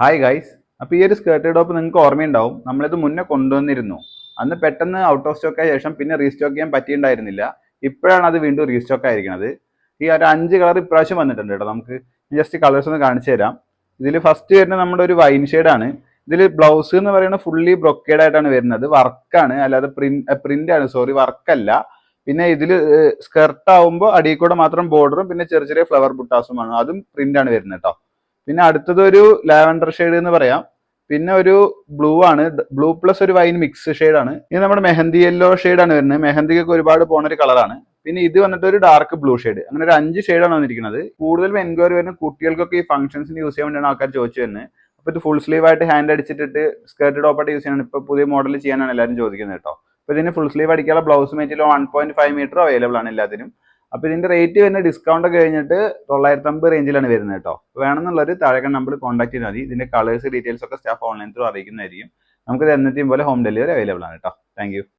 Hi guys. അപ്പോൾ ഈ ഒരു സ്കേർട്ട് ടോപ്പ് നിങ്ങൾക്ക് ഓർമ്മയുണ്ടാവും, നമ്മളിത് മുന്നേ കൊണ്ടുവന്നിരുന്നു. അന്ന് പെട്ടെന്ന് ഔട്ട് ഓഫ് സ്റ്റോക്ക് ആയ ശേഷം പിന്നെ റീസ്റ്റോക്ക് ചെയ്യാൻ പറ്റിയിട്ടുണ്ടായിരുന്നില്ല. ഇപ്പോഴാണ് അത് വീണ്ടും റീസ്റ്റോക്ക് ആയിരിക്കുന്നത്. ഈ ഒരു 5 കളർ ഇപ്രാവശ്യം വന്നിട്ടുണ്ട് കേട്ടോ. നമുക്ക് ജസ്റ്റ് കളേഴ്സ് ഒന്ന് കാണിച്ചു തരാം. ഇതിൽ ഫസ്റ്റ് വരുന്നത് നമ്മുടെ ഒരു വൈൻ ഷെയ്ഡാണ്. ഇതിൽ ബ്ലൗസ് എന്ന് പറയുന്നത് ഫുള്ളി ബ്രൊക്കേഡ് ആയിട്ടാണ് വരുന്നത്. വർക്കാണ്, അല്ലാതെ പ്രിന്റ് ആണ്, സോറി, വർക്കല്ല. പിന്നെ ഇതിൽ സ്കർട്ട് ആവുമ്പോൾ അടിയിൽ കൂടെ മാത്രം ബോർഡറും പിന്നെ ചെറിയ ചെറിയ ഫ്ലവർ ബുട്ടാസുമാണ്, അതും പ്രിന്റ് ആണ് വരുന്നത് കേട്ടോ. പിന്നെ അടുത്തത് ഒരു ലാവൻഡർ ഷെയ്ഡ് എന്ന് പറയാം. പിന്നെ ഒരു ബ്ലൂ ആണ്, ബ്ലൂ പ്ലസ് ഒരു വൈൻ മിക്സ് ഷെയ്ഡാണ്. ഇത് നമ്മുടെ മെഹന്തി യെല്ലോ ഷെയ്ഡാണ് വരുന്നത്. മെഹന്തിക്കൊക്കെ ഒരുപാട് പോണ ഒരു കളറാണ്. പിന്നെ ഇത് വന്നിട്ട് ഒരു ഡാർക്ക് ബ്ലൂ ഷെയ്ഡ്. അങ്ങനെ ഒരു 5 ഷെയ്ഡാണ് വന്നിരിക്കുന്നത്. കൂടുതലും എൻക്വയറി വരുന്ന കുട്ടികൾക്കൊക്കെ ഈ ഫംഗ്ഷൻസിന് യൂസ് ചെയ്യാൻ വേണ്ടിയാണ് ആൾക്കാർ ചോദിച്ചു വരുന്നത്. അപ്പോൾ ഇത് ഫുൾ സ്ലീവ് ആയിട്ട് ഹാൻഡ് അടിച്ചിട്ട് സ്കേർട്ട് ടോപ്പായിട്ട് യൂസ് ചെയ്യാനാണ് ഇപ്പോൾ പുതിയ മോഡൽ ചെയ്യാനാണ് എല്ലാവരും ചോദിക്കുന്നത് കേട്ടോ. അപ്പോൾ ഇതിന് ഫുൾ സ്ലീവ് അടിക്കാനുള്ള ബ്ലൗസ് മെറ്റീരിയൽ 1.5 മീറ്റർ അവൈലബിൾ ആണ് എല്ലാത്തിനും. അപ്പോൾ ഇതിന്റെ റേറ്റ് വരുന്ന ഡിസ്കൗണ്ട് ഒക്കെ കഴിഞ്ഞിട്ട് 950 റേഞ്ചിലാണ് വരുന്നത് കേട്ടോ. വേണമെന്നുള്ളൊരു താഴെ നമ്പർ കോൺടാക്ട് ചെയ്താൽ മതി. ഇതിന്റെ കളേഴ്സ് ഡീറ്റെയിൽസ് ഒക്കെ സ്റ്റാഫ് ഓൺലൈൻ ത്രൂ അറിയിക്കുന്നതായിരിക്കും. നമുക്കിത് എന്നത്തെയും പോലെ ഹോം ഡെലിവറി അവൈലബിൾ ആണ് കേട്ടോ. താങ്ക്